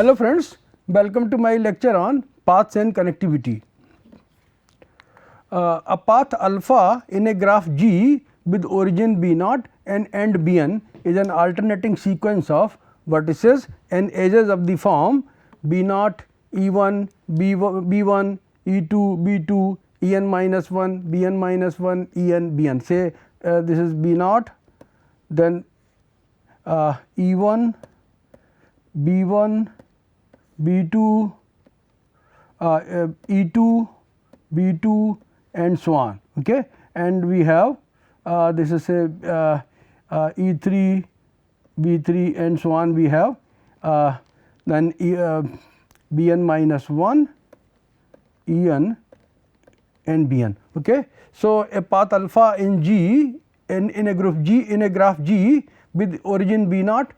Hello friends, welcome to my lecture on paths and connectivity. A path alpha in a graph G with origin B0 and end Bn is an alternating sequence of vertices and edges of the form B0, E1, B1, E2, B2, En minus 1, Bn minus 1, En, Bn. Say this is B0, then E1, B1, B2, E2, B2 and so on, okay. And we have this is a E3, B3 and so on, we have then Bn minus 1, En and Bn, okay. So, a path alpha in G in a graph G with origin B0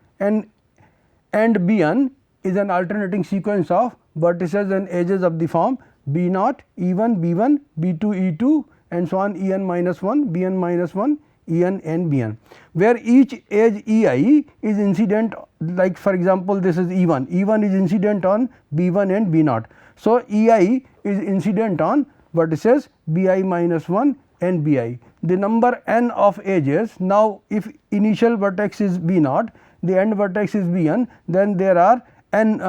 and Bn is an alternating sequence of vertices and edges of the form B0, E1, B1, B2, E2 and so on, En minus 1, Bn minus 1, En and Bn, where each edge Ei is incident, like for example, this is E1, E1 is incident on B1 and B0. So, Ei is incident on vertices Bi minus 1 and Bi. The number n of edges, now if initial vertex is B0, the end vertex is Bn, then there are n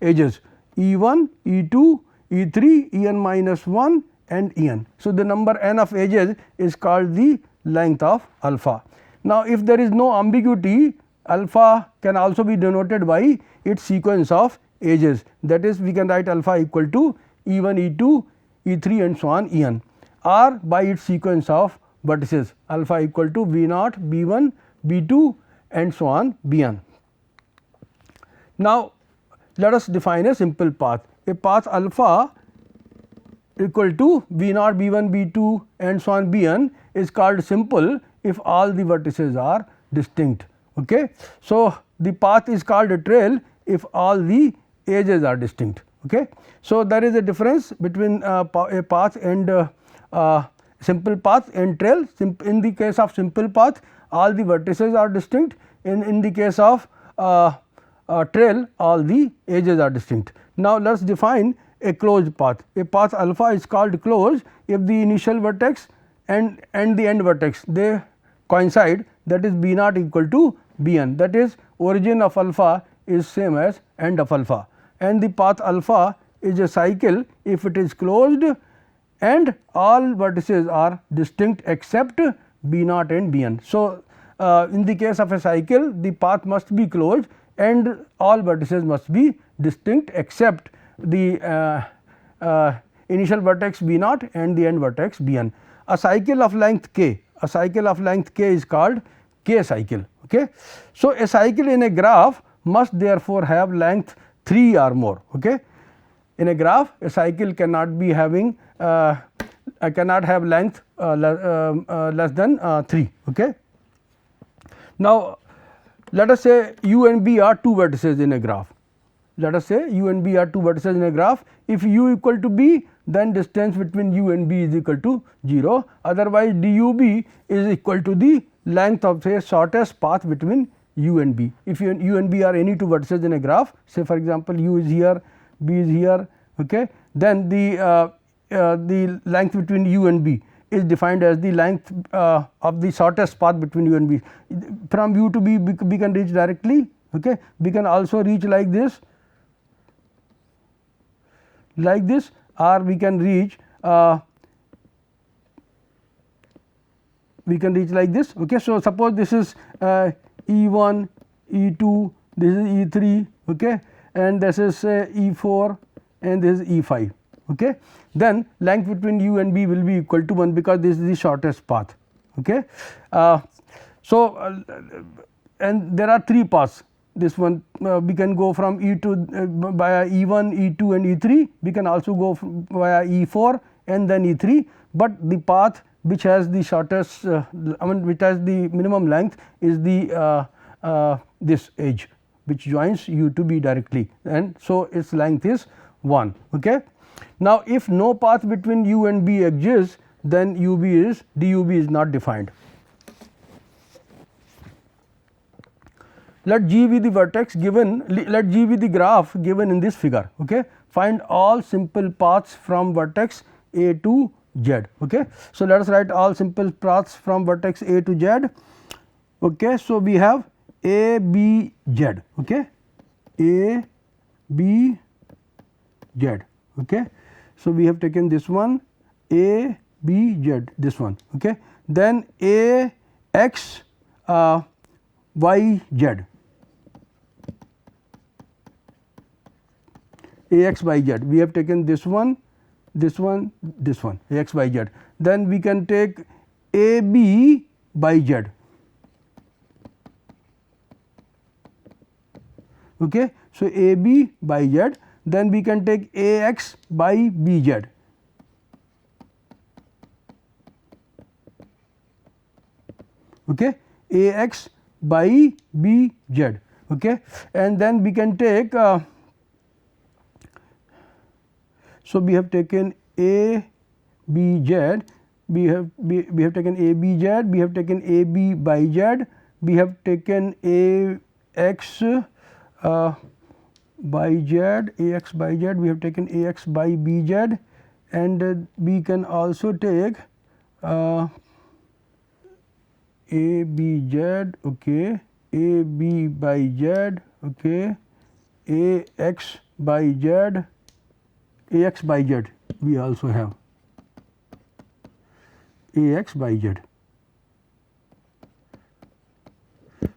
edges E1, E2, E3, En minus 1 and En. So, the number n of edges is called the length of alpha. Now, if there is no ambiguity, alpha can also be denoted by its sequence of edges, that is we can write alpha equal to E1, E2, E3 and so on En, or by its sequence of vertices alpha equal to V0, B1, B2 and so on Bn. Now, let us define a simple path. A path alpha equal to V0, B1, B2 and so on Bn is called simple if all the vertices are distinct. Okay. So, the path is called a trail if all the edges are distinct. Okay. So, there is a difference between a path and simple path and trail. In the case of simple path, all the vertices are distinct. In the case of trail, all the edges are distinct. Now, let us define a closed path. A path alpha is called closed if the initial vertex and the end vertex they coincide, that is B0 equal to Bn, that is origin of alpha is same as end of alpha, and the path alpha is a cycle if it is closed and all vertices are distinct except B0 and Bn. So, in the case of a cycle, the path must be closed and all vertices must be distinct except the initial vertex B0 and the end vertex Bn. A cycle of length k, is called k cycle. Okay. So, a cycle in a graph must therefore have length 3 or more. Okay. In a graph, a cycle cannot be having cannot have length less than 3. Okay. Now, let us say u and b are two vertices in a graph. Let us say u and b are two vertices in a graph. If u equal to b, then distance between u and b is equal to 0. Otherwise, dub is equal to the length of say shortest path between u and b. If u and b are any two vertices in a graph, say for example, u is here, b is here, okay, then the length between u and b is defined as the length of the shortest path between u and b. From u to b, we can reach directly. Okay. We can also reach like this, or we can reach like this. Okay. So, suppose this is E1, E2, this is E3, okay, and this is E4 and this is E5. Okay. Then length between u and b will be equal to 1 because this is the shortest path. Okay. And there are 3 paths. This one we can go from E to via E1, E2 and E3. We can also go via E4 and then E3, but the path which has the shortest which has the minimum length is the this edge which joins u to b directly, and so its length is 1. Okay. Now, if no path between u and b exists, then dub is not defined. let G be the vertex given, let G be the graph given in this figure. Okay. Find all simple paths from vertex A to Z. Okay. So, let us write all simple paths from vertex A to Z. Okay. So, we have A, B, Z. Okay. A, B, Z. Okay. So, we have taken this one A, B, Z, this one. Okay. Then A, X, Y, Z. A x by z, we have taken this one, this one, this one, A x by z. Then we can take A b by z. Okay. So, A b by z, then we can take A x by b z. Okay. A x by b z. Okay. And then we can take so, we have taken A B Z, we have taken A B Z, we have taken A B by Z, we have taken A x by Z, A x by Z, we have taken A x by B Z, and we can also take A B Z, okay, A B by Z, okay, A x by Z, A x by z, we also have A x by z.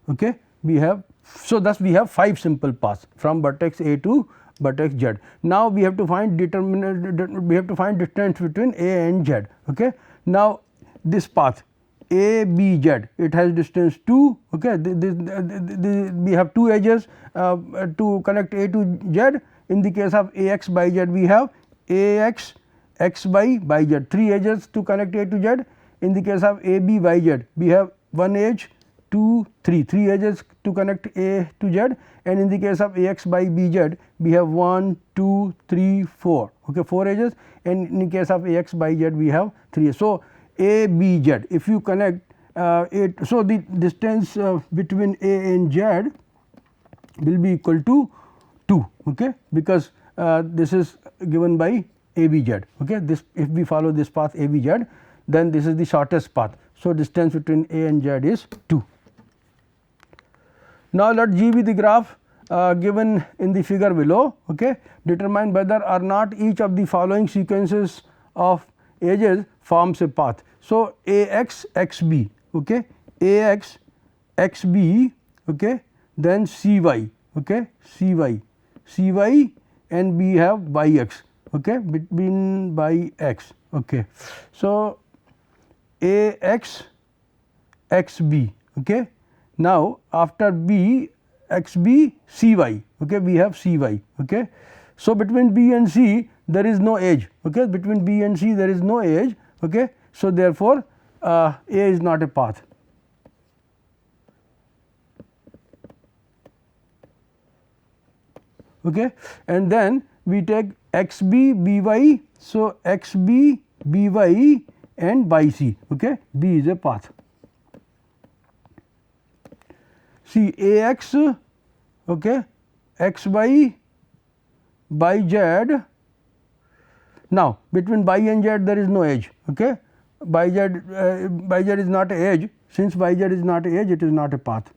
Okay. We have, so thus we have 5 simple paths from vertex A to vertex Z. Now, we have to find we have to find distance between A and Z. Okay. Now, this path A B Z, it has distance 2. Okay. We have 2 edges to connect A to Z. In the case of A x by z, we have A x x by z, 3 edges to connect A to z. In the case of A b by z, we have 1 edge, 2, 3, 3 edges to connect A to z, and in the case of A x by b z, we have 1, 2, 3, 4, okay, 4 edges, and in the case of A x by z, we have 3 edges. So, A b z, if you connect it, so the distance between A and z will be equal to 2, okay, because this is given by A B Z. Okay. This, if we follow this path A B Z, then this is the shortest path. So, distance between A and Z is 2. Now, let G be the graph given in the figure below. Okay. Determine whether or not each of the following sequences of edges forms a path. So, A x x b, okay, A x x b, okay, then C y, okay, C y, C y, and we have y x, okay, between y x. Okay. So, A x x b, okay. Now, after b x b C y, okay, we have C y. Okay. So, between b and c there is no edge, okay, between b and c there is no edge. Okay. So, therefore, A is not a path. Okay. And then we take x b b y. So, x b b y and by c, okay, b is a path. See A x, okay, x y by z. Now, between by and z there is no edge, okay, by z is not a edge. Since by z is not a edge, it is not a path.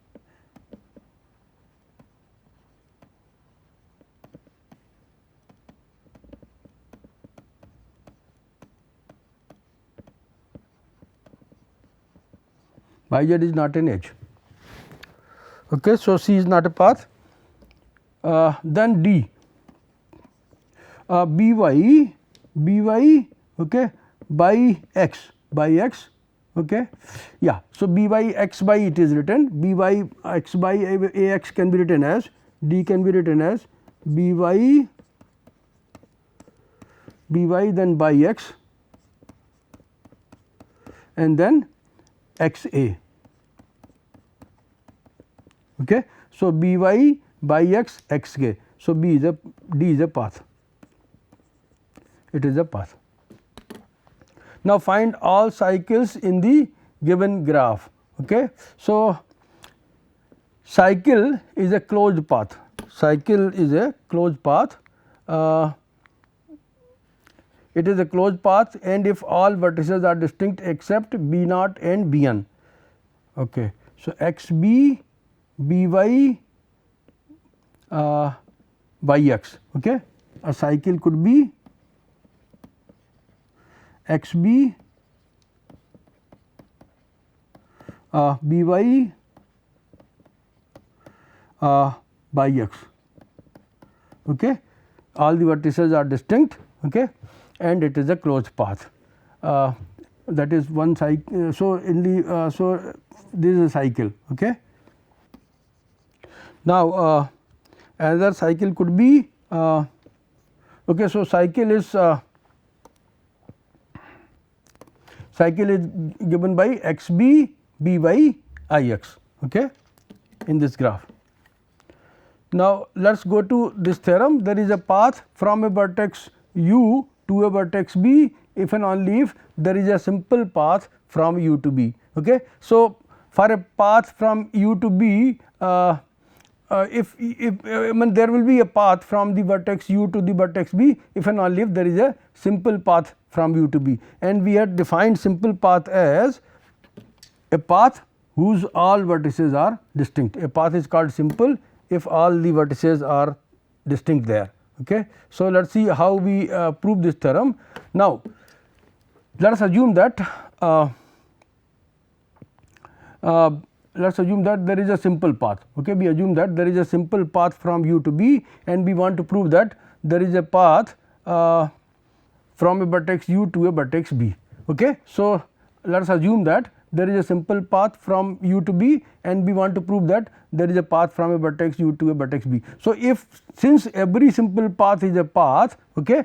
By z is not an edge. Okay. So, C is not a path. Then D, B y, okay, by x, okay. Yeah. So, B y x by it is written, B y x by A x can be written as, D can be written as B y then by x, and then x a. Okay. So, B y by x x k. So, D is a path, it is a path. Now, find all cycles in the given graph. Okay. So, cycle is a closed path. Cycle is a closed path. It is a closed path, and if all vertices are distinct except B naught and B n. Okay. So, x b, b y, y x. Okay. A cycle could be x b, b y, by x. Okay. All the vertices are distinct, okay, and it is a closed path. That is one cycle. So, in the so this is a cycle. Okay. Now, another cycle could be okay. So, cycle is given by x b, b y, I x, okay, in this graph. Now, let us go to this theorem. There is a path from a vertex u to a vertex b if and only if there is a simple path from u to b. Okay. So, for a path from u to b, if there will be a path from the vertex u to the vertex b if and only if there is a simple path from u to b, and we had defined simple path as a path whose all vertices are distinct. A path is called simple if all the vertices are distinct there. Okay. So, let us see how we prove this theorem. Now, let us assume that there is a simple path. Okay. We assume that there is a simple path from u to b, and we want to prove that there is a path from a vertex u to a vertex b. Okay. So, let us assume that there is a simple path from u to b, and we want to prove that there is a path from a vertex u to a vertex b. So, since every simple path is a path, okay,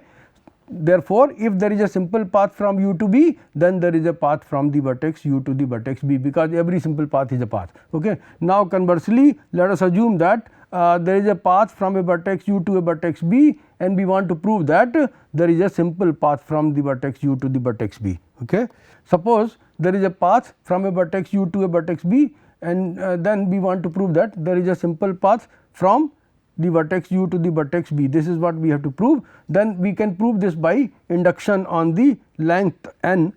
therefore, if there is a simple path from u to b, then there is a path from the vertex u to the vertex b, because every simple path is a path. Okay. Now, conversely, let us assume that there is a path from a vertex u to a vertex b, and we want to prove that there is a simple path from the vertex u to the vertex b. Okay. Suppose there is a path from a vertex u to a vertex b, and then we want to prove that there is a simple path from the vertex u to the vertex b. This is what we have to prove. Then we can prove this by induction on the length n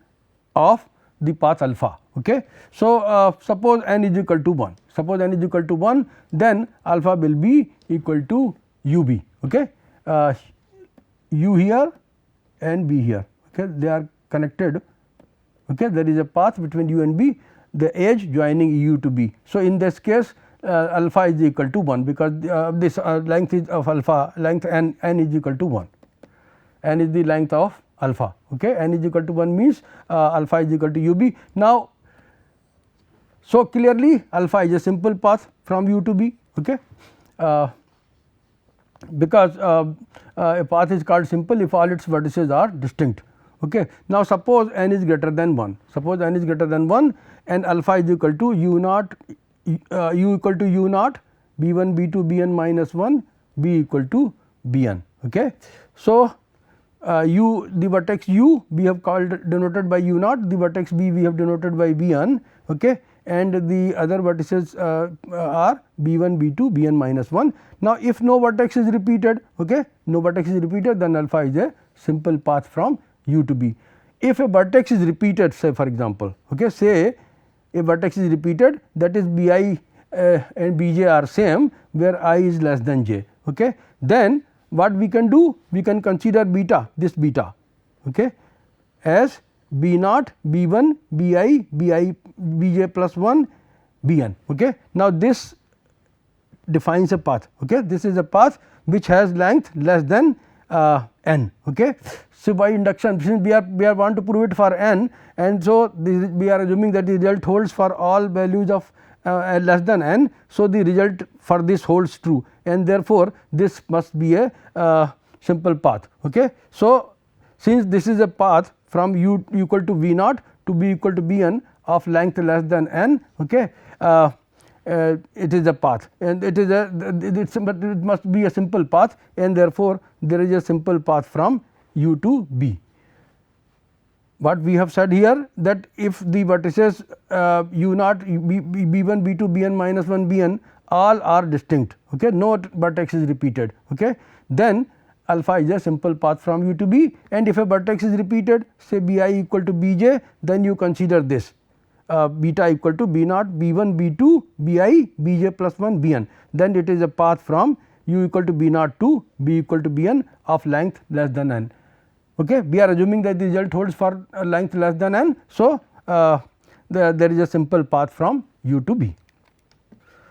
of the path alpha. Okay. So, suppose n is equal to 1. Suppose n is equal to 1, then alpha will be equal to u b. Okay. U here and b here. Okay. They are connected. Okay. There is a path between u and b, the edge joining u to b. So, in this case alpha is equal to 1, because this length is of alpha, length n is equal to 1, n is the length of alpha. Okay. N is equal to 1 means alpha is equal to u b. Now, so clearly alpha is a simple path from u to b. Okay. Because a path is called simple if all its vertices are distinct. Okay. Now, suppose n is greater than 1, suppose n is greater than 1 and alpha is equal to u naught, u equal to u naught, b 1 b 2 b n minus 1, b equal to b n. Okay. So, the vertex u we have called denoted by u naught, the vertex b we have denoted by b n, okay, and the other vertices are b 1 b 2 b n minus 1. Now, if no vertex is repeated, okay, no vertex is repeated, then alpha is a simple path from u to b. If a vertex is repeated, say for example, okay, say a vertex is repeated, that is b I and b j are same, where I is less than j, okay, then what we can do? We can consider beta, this beta, okay, as b naught, b 1, b I, b j plus 1, b n. Okay. Now, this defines a path. Okay. This is a path which has length less than n. Okay. So, by induction, since we are want to prove it for n, and so we are assuming that the result holds for all values of less than n. So, the result for this holds true, and therefore, this must be a simple path. Okay. So, since this is a path from u equal to v naught to b equal to b n of length less than n, okay, it is a path, and it is but it must be a simple path, and therefore, there is a simple path from u to b. What we have said here, that if the vertices u naught, b 1 b 2 b n minus 1 b n all are distinct, okay, no vertex is repeated, okay, then alpha is a simple path from U to B, and if a vertex is repeated, say B I equal to B j, then you consider this beta equal to B naught B 1 B 2 B I B j plus 1 B n, then it is a path from U equal to B naught to B equal to B n of length less than n. Okay. We are assuming that the result holds for length less than n. So, there is a simple path from U to B.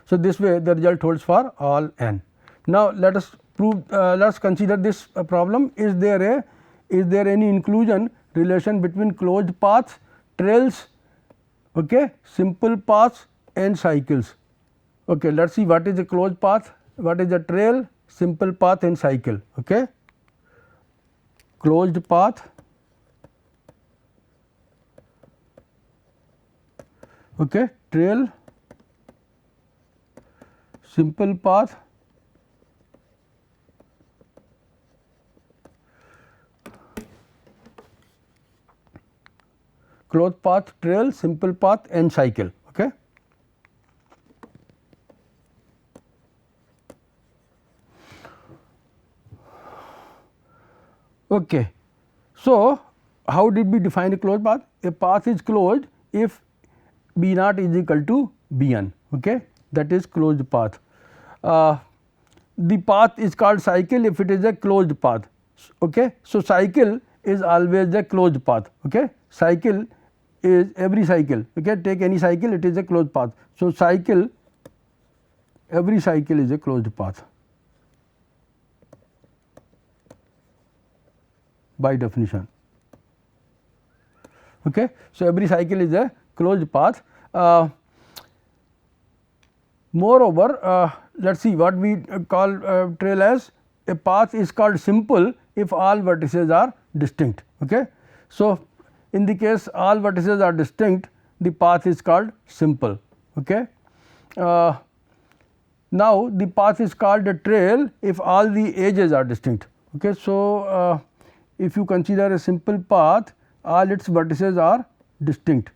So, this way the result holds for all n. Now, let us prove let us consider this problem. Is there any inclusion relation between closed paths, trails, okay, simple paths and cycles. Okay, let us see what is a closed path, what is a trail, simple path and cycle. Okay. Closed path, okay, trail, simple path, closed path, trail, simple path and cycle. Okay. Okay. So, how did we define a closed path? A path is closed if B naught is equal to B n, okay, that is closed path. The path is called cycle if it is a closed path. Okay. So, cycle is always a closed path. Okay. Cycle is every cycle, okay, take any cycle, it is a closed path. So, cycle, every cycle is a closed path by definition. Okay. So, every cycle is a closed path. Moreover, let us see what we call trail as a path is called simple if all vertices are distinct. Okay. So, in the case all vertices are distinct, the path is called simple. Okay. Now, the path is called a trail if all the edges are distinct. Okay. So, if you consider a simple path, all its vertices are distinct.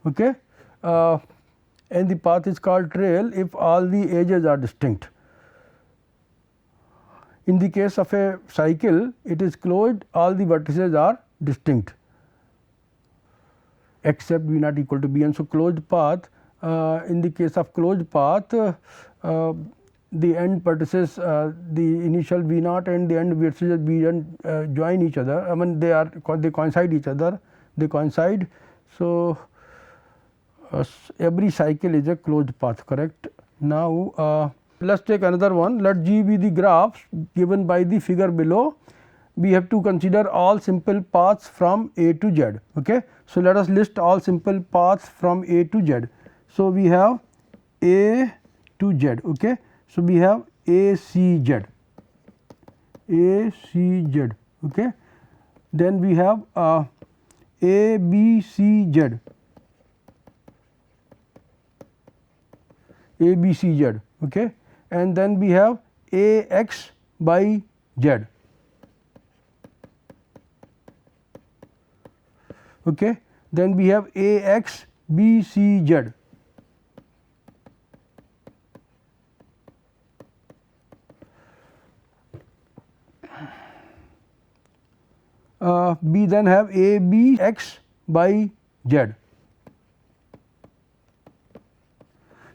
Okay. And the path is called trail if all the edges are distinct. In the case of a cycle, it is closed, all the vertices are distinct except B naught equal to B n. So, closed path, in the case of closed path, the end vertices, the initial V naught and the end vertices B n join each other, I mean they coincide each other, they coincide. So, every cycle is a closed path, correct. Now, let us take another one. Let G be the graph given by the figure below. We have to consider all simple paths from A to Z. Okay. So, let us list all simple paths from A to Z. So, we have A to Z. Okay. So, we have A C Z, A C Z. Okay. Then we have A B C Z, A B C Z. Okay. And then we have A x by Z. Okay. Then we have A x B C Z. We then have A B x by Z.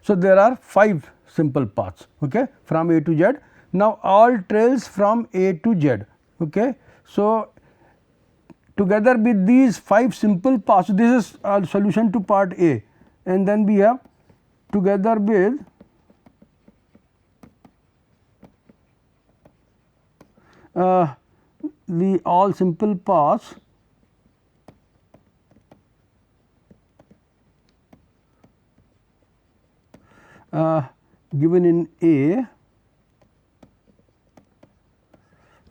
So, there are 5 simple paths, okay, from A to Z. Now, all trails from A to Z. Okay. So, together with these 5 simple paths, this is a solution to part A, and then we have together with the all simple paths given in A,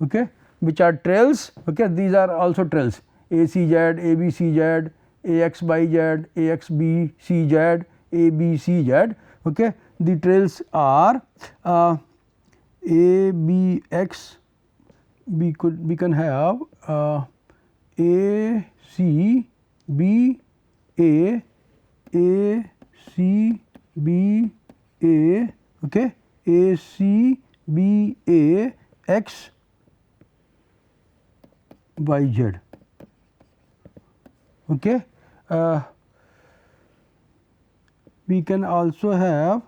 okay, which are trails. Okay, these are also trails A C Z, A B C Z, A x by Z, A x B C Z, A B C Z. Okay. The trails are A B x, we can have A C B A, A C B A, okay, ACBA x by z. Okay. We can also have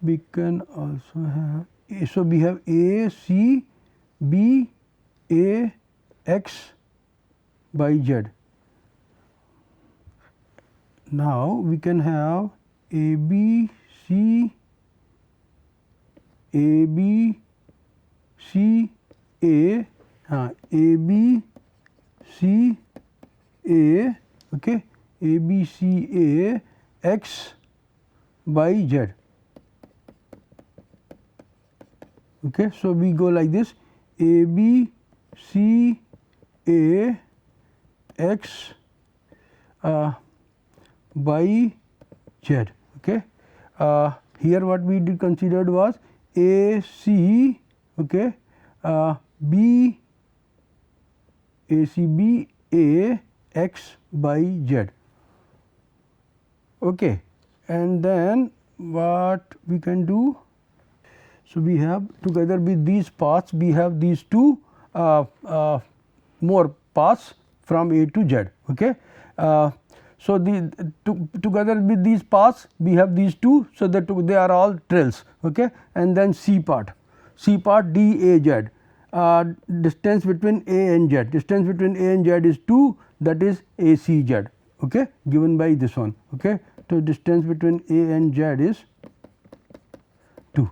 we can also have, so we have A C B A x by z. Now we can have A B C A B C A A B C A, okay, A B C A x by z. Okay, so we go like this: A B C A x by z. Okay. Here what we did considered was A C, okay, B A C B A x by z. Okay. And then what we can do? So, we have together with these paths, we have these two more paths from A to Z. Okay. So, together with these paths we have these two, so that they are all trails. Okay. And then C part D A Z, distance between A and Z, distance between A and Z is 2, that is A C Z, okay, given by this one. Okay. So, distance between A and Z is 2.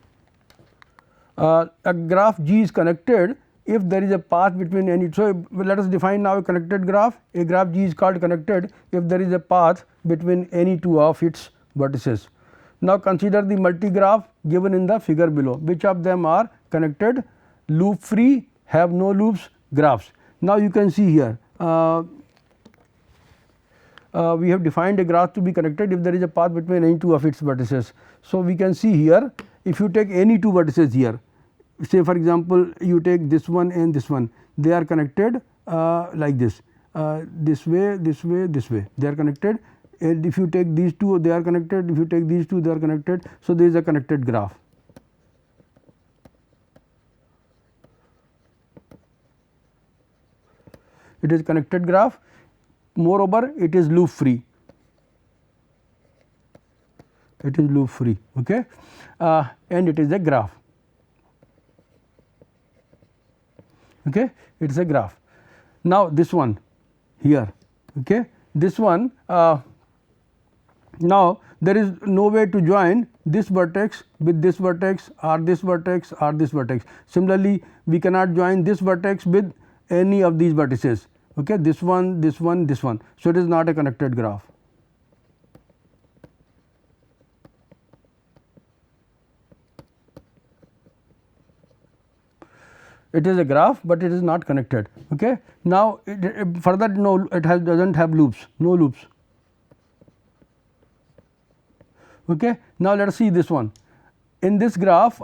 A graph G is connected if there is a path between any. So, let us define now a connected graph. A graph G is called connected if there is a path between any two of its vertices. Now, consider the multi-graph given in the figure below. Which of them are connected, loop free, have no loops graphs? Now, you can see here we have defined a graph to be connected if there is a path between any two of its vertices. So, we can see here, if you take any two vertices here, say for example, you take this one and this one, they are connected like this, this way, this way, this way, they are connected. And if you take these two, they are connected, if you take these two, they are connected. So, there is a connected graph. It is connected graph, moreover it is loop free, it is loop free, okay, and it is a graph, okay, it is a graph. Now, this one here, okay, this one, now there is no way to join this vertex with this vertex or this vertex or this vertex. Similarly, we cannot join this vertex with any of these vertices, okay, this one, this one, this one. So, it is not a connected graph. It is a graph, but it is not connected. Okay. Now, further, no, it doesn't have loops, no loops. Okay. Now, let us see this one. In this graph,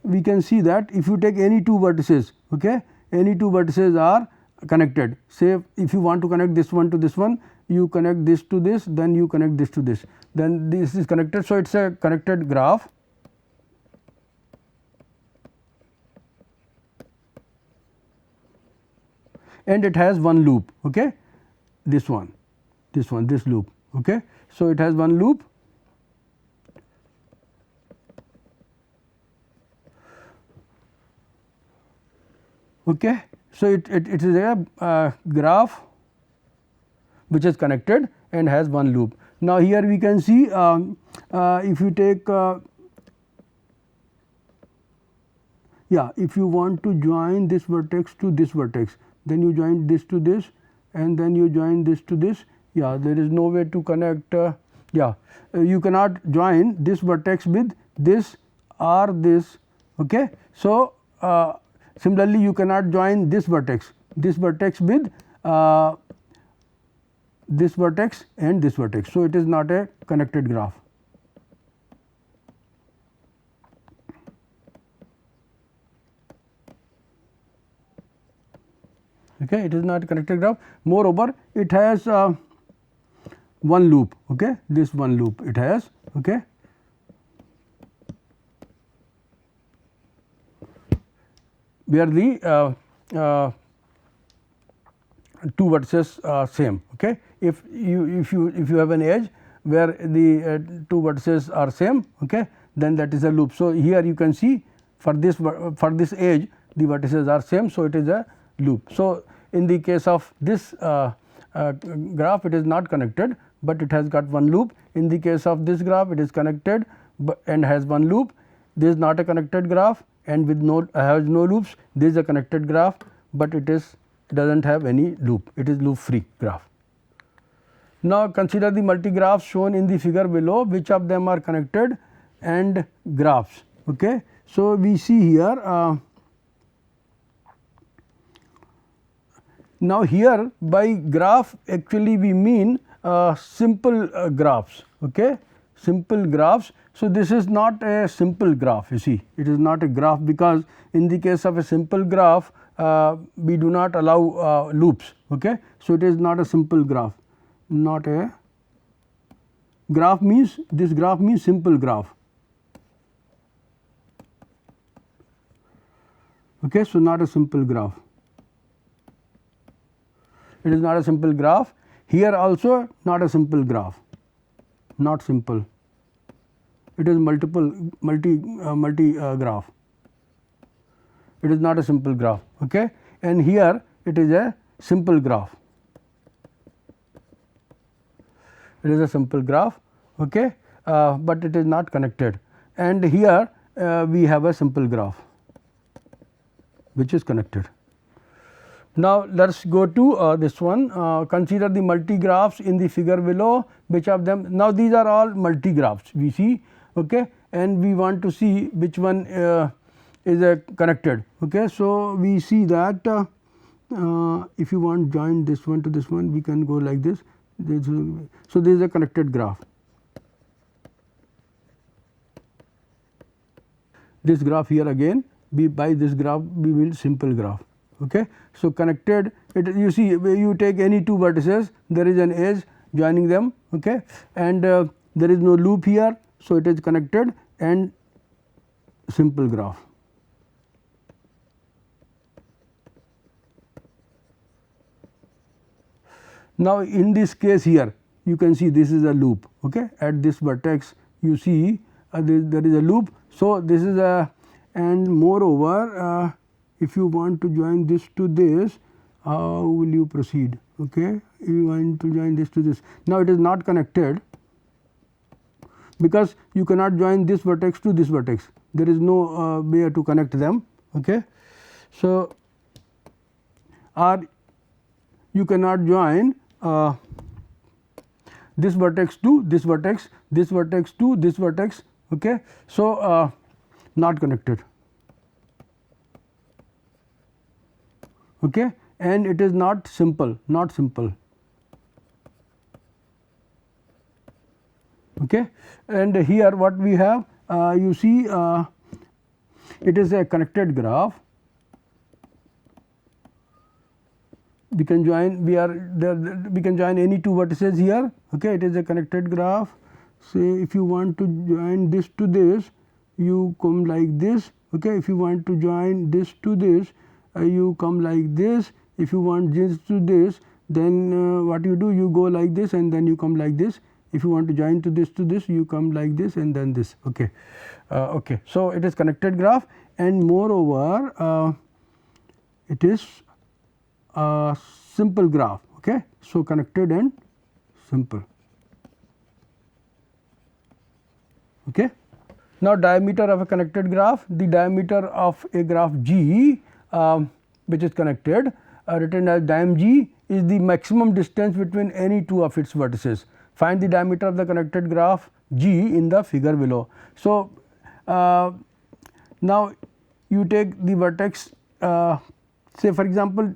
we can see that if you take any two vertices, okay, any two vertices are connected. Say if you want to connect this one to this one, you connect this to this, then you connect this to this, then this is connected. So, it is a connected graph. And it has one loop, okay, this one, this loop, okay. So, it has one loop. Okay. So, it is a graph which is connected and has one loop. Now, here we can see if you take if you want to join this vertex to this vertex, then you join this to this and then you join this to this. There is no way to connect, you cannot join this vertex with this or this. Okay. So, similarly, you cannot join this vertex with this vertex and this vertex. So, it is not a connected graph. Okay, it is not a connected graph. Moreover, it has one loop, okay, this one loop it has, okay. Where the two vertices are same, okay. If you have an edge where the two vertices are same, okay, then that is a loop. So, here you can see for this edge the vertices are same, so it is a loop. So, in the case of this graph it is not connected, but it has got one loop. In the case of this graph it is connected and has one loop. This is not a connected graph and with has no loops. This is a connected graph, but it does not have any loop, it is loop free graph. Now, consider the multigraphs shown in the figure below, which of them are connected and graphs. Okay. So, we see here now here by graph actually we mean simple graphs, okay, simple graphs. So, this is not a simple graph, you see, it is not a graph, because in the case of a simple graph we do not allow loops, okay. So, it is not a simple graph, not a graph means, this graph means simple graph, okay. So, not a simple graph, it is not a simple graph. Here also not a simple graph, not simple, it is multi graph, it is not a simple graph, okay. And here it is a simple graph, it is a simple graph, okay, but it is not connected. And here we have a simple graph which is connected. Now, let us go to this one. Consider the multigraphs in the figure below, which of them, now these are all multigraphs we see, okay, and we want to see which one is connected, okay. So, we see that if you want join this one to this one, we can go like this. So, this is a connected graph, this graph here again by this graph we will simple graph, okay. So, connected, you see you take any two vertices, there is an edge joining them, okay, and there is no loop here. So, it is connected and simple graph. Now, in this case here you can see this is a loop, okay. At this vertex you see there is a loop. So, this is a, and moreover if you want to join this to this, how will you proceed, okay. You want to join this to this. Now, it is not connected because you cannot join this vertex to this vertex, there is no way to connect them, okay. So, or you cannot join this vertex to this vertex, this vertex to this vertex, okay. So, not connected, okay, and it is not simple, not simple, okay. And here what we have, you see it is a connected graph, we can join, we can join any two vertices here, okay. It is a connected graph. Say if you want to join this to this, you come like this, okay. If you want to join this to this, you come like this. If you want this to this, then what you do, you go like this and then you come like this. If you want to join to this, you come like this and then this, okay. Okay. So, it is connected graph, and moreover it is a simple graph, okay. So, connected and simple, okay. Now, diameter of a connected graph, the diameter of a graph G which is connected written as diam G is the maximum distance between any two of its vertices. Find the diameter of the connected graph G in the figure below. So, now you take the vertex, say for example,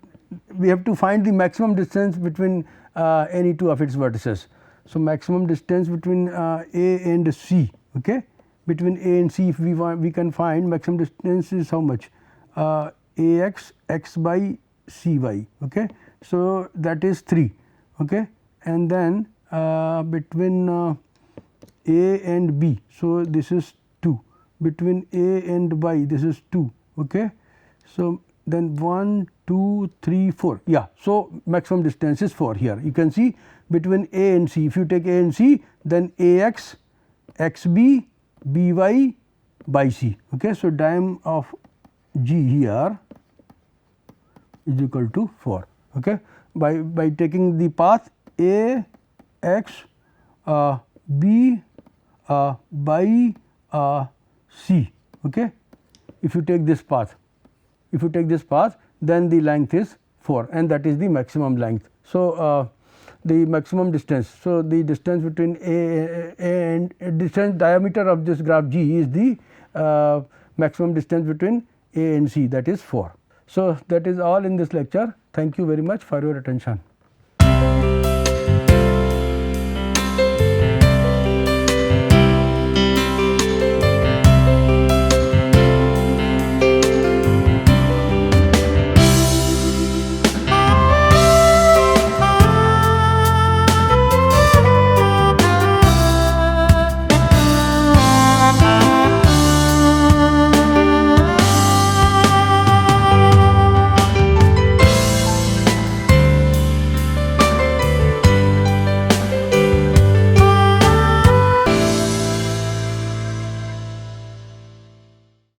we have to find the maximum distance between any two of its vertices. So, maximum distance between A and C, okay. Between A and C, if we can find maximum distance is how much, AX x by CY, okay. So, that is 3, okay, and then between A and B. So, this is 2, between A and Y this is 2. Okay. So, then 1, 2, 3, 4, yeah. So, maximum distance is 4 here. You can see between A and C, if you take A and C, then AX, XB, BY, by C. Okay. So, diam of G here is equal to 4. Okay. By taking the path A, X, B, by C. Okay. If you take this path, then the length is 4 and that is the maximum length. So, the maximum distance. So, the distance between A and distance diameter of this graph G is the maximum distance between A and C, that is 4. So, that is all in this lecture. Thank you very much for your attention.